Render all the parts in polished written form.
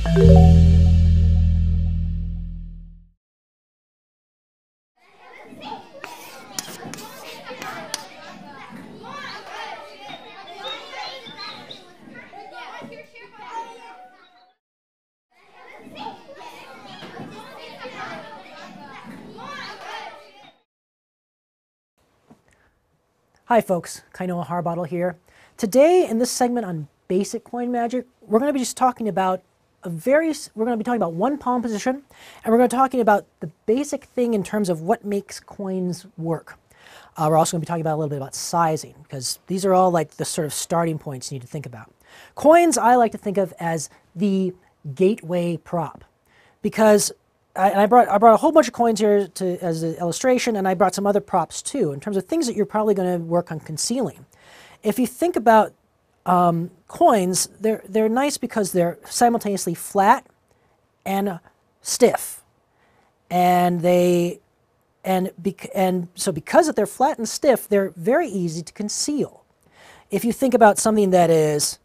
Hi folks, Kainoa Harbottle here. Today in this segment on basic coin magic, we're going to be just talking about one palm position, and we're going to be talking about the basic thing in terms of what makes coins work. We're also going to be talking about a little bit about sizing, because these are all like the sort of starting points you need to think about. Coins I like to think of as the gateway prop, because I brought a whole bunch of coins here as an illustration, and I brought some other props too, in terms of things that you're probably going to work on concealing. If you think about coins, they're nice because they're simultaneously flat and stiff, and so because they're flat and stiff, they're very easy to conceal. If you think about something that is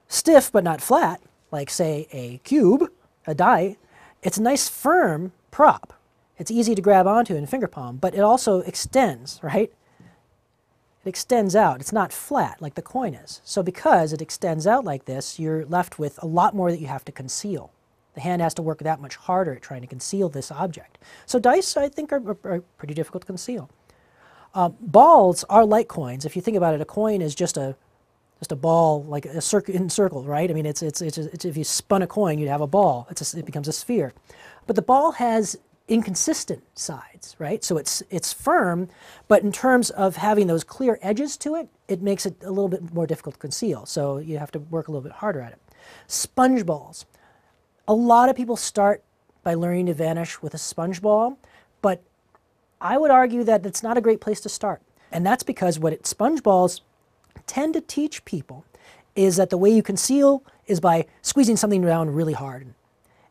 stiff but not flat, like say a cube, a die, it's a nice firm prop. It's easy to grab onto in finger palm, but it also extends, right? It extends out. It's not flat like the coin is. So because it extends out like this, you're left with a lot more that you have to conceal. The hand has to work that much harder at trying to conceal this object. So dice, I think, are pretty difficult to conceal. Balls are like coins. If you think about it, a coin is just a ball, like a circle, right? I mean, it's if you spun a coin, you'd have a ball. It becomes a sphere. But the ball has inconsistent sides, right? So it's firm, but in terms of having those clear edges to it, it makes it a little bit more difficult to conceal. So you have to work a little bit harder at it. Sponge balls. A lot of people start by learning to vanish with a sponge ball, but I would argue that it's not a great place to start. And that's because sponge balls tend to teach people is that the way you conceal is by squeezing something down really hard.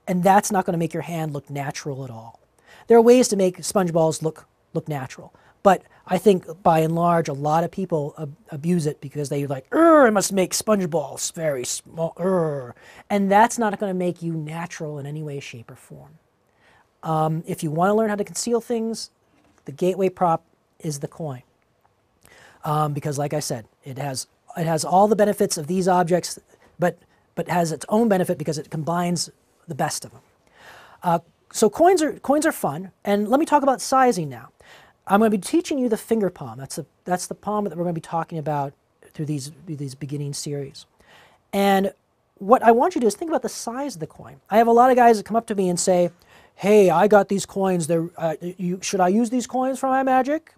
And that's not going to make your hand look natural at all. There are ways to make sponge balls look natural. But I think by and large, a lot of people abuse it because they like, I must make sponge balls very small. And that's not going to make you natural in any way, shape, or form. If you want to learn how to conceal things, the gateway prop is the coin. Because like I said, it has all the benefits of these objects, but has its own benefit because it combines the best of them. So coins are fun, and let me talk about sizing now. I'm going to be teaching you the finger palm. That's the palm that we're going to be talking about through these beginning series. And what I want you to do is think about the size of the coin. I have a lot of guys that come up to me and say, "Hey, I got these coins. Should I use these coins for my magic?"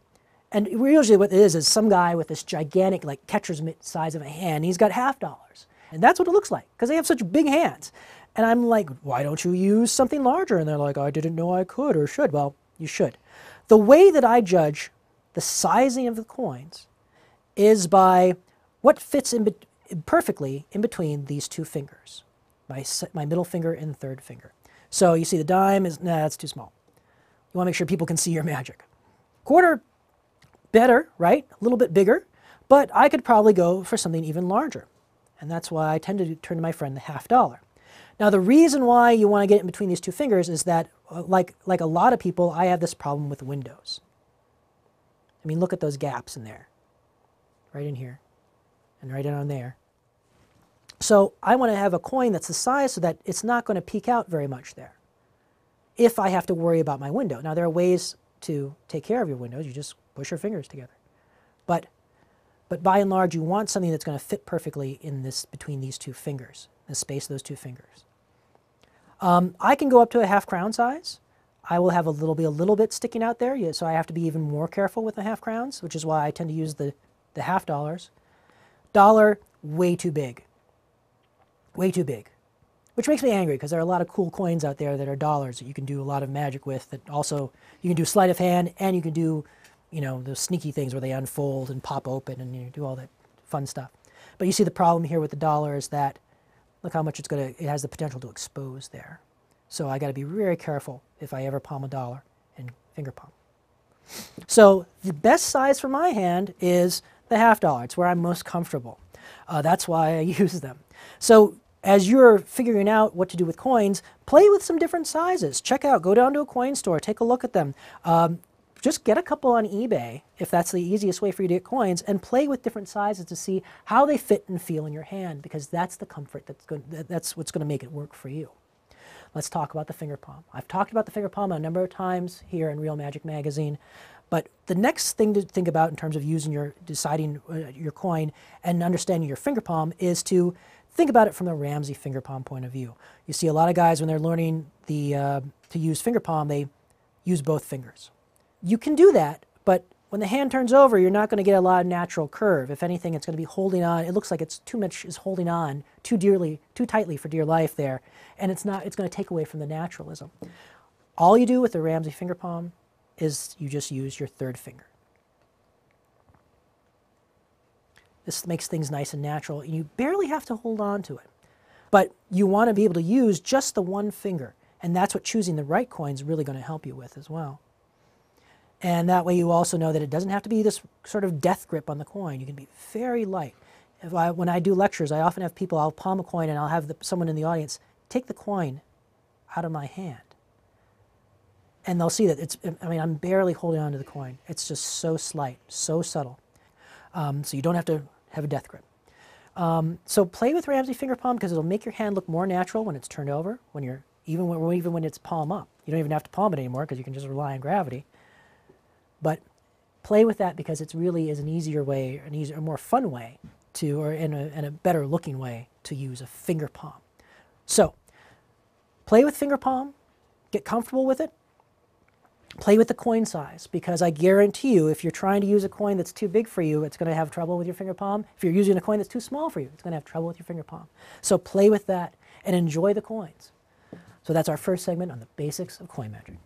And usually what it is some guy with this gigantic, like catcher's mitt size of a hand, he's got $50. And that's what it looks like, because they have such big hands. And I'm like, why don't you use something larger? And they're like, I didn't know I could or should. Well, you should. The way that I judge the sizing of the coins is by what fits perfectly in between these two fingers, my middle finger and third finger. So you see the dime is, that's too small. You want to make sure people can see your magic. Quarter, better, right? A little bit bigger, but I could probably go for something even larger. And that's why I tend to turn to my friend the $50. Now the reason why you want to get in between these two fingers is that, like a lot of people, I have this problem with windows. I mean, look at those gaps in there. Right in here, and right down there. So I want to have a coin that's the size so that it's not going to peek out very much there, if I have to worry about my window. Now there are ways to take care of your windows. You just push your fingers together. But by and large, you want something that's going to fit perfectly between these two fingers, the space of those two fingers. I can go up to a half crown size. I will have a little bit sticking out there, so I have to be even more careful with the half crowns, which is why I tend to use the $50. Dollar, way too big. Way too big. Which makes me angry, because there are a lot of cool coins out there that are dollars that you can do a lot of magic with, that also you can do sleight of hand, and you can do, the sneaky things where they unfold and pop open and you do all that fun stuff. But you see the problem here with the dollar is that, look how much it has the potential to expose there. So I got to be very careful if I ever palm a dollar in finger palm. So the best size for my hand is the $50. It's where I'm most comfortable. That's why I use them. So as you're figuring out what to do with coins, play with some different sizes. Check out, go down to a coin store, take a look at them. Just get a couple on eBay, if that's the easiest way for you to get coins, and play with different sizes to see how they fit and feel in your hand, because that's the comfort that's what's going to make it work for you. Let's talk about the finger palm. I've talked about the finger palm a number of times here in Real Magic Magazine, but the next thing to think about in terms of deciding your coin and understanding your finger palm is to think about it from the Ramsey finger palm point of view. You see a lot of guys when they're learning to use finger palm, they use both fingers. You can do that, but when the hand turns over, you're not going to get a lot of natural curve. If anything, it's going to be holding on. It looks like it's too much is holding on too tightly for dear life there, and it's going to take away from the naturalism. All you do with the Ramsey finger palm is you just use your third finger. This makes things nice and natural, and you barely have to hold on to it. But you want to be able to use just the one finger, and that's what choosing the right coin is really going to help you with as well. And that way you also know that it doesn't have to be this sort of death grip on the coin. You can be very light. When I do lectures, I often have people, I'll palm a coin and I'll have someone in the audience take the coin out of my hand. And they'll see that I'm barely holding on to the coin. It's just so slight, so subtle. So you don't have to have a death grip. So play with Ramsey finger palm because it'll make your hand look more natural when it's turned over, even when it's palm up. You don't even have to palm it anymore because you can just rely on gravity. But play with that because it really is an easier way, a more fun way and a better looking way to use a finger palm. So play with finger palm, get comfortable with it. Play with the coin size, because I guarantee you if you're trying to use a coin that's too big for you, it's going to have trouble with your finger palm. If you're using a coin that's too small for you, it's going to have trouble with your finger palm. So play with that and enjoy the coins. So that's our first segment on the basics of coin magic.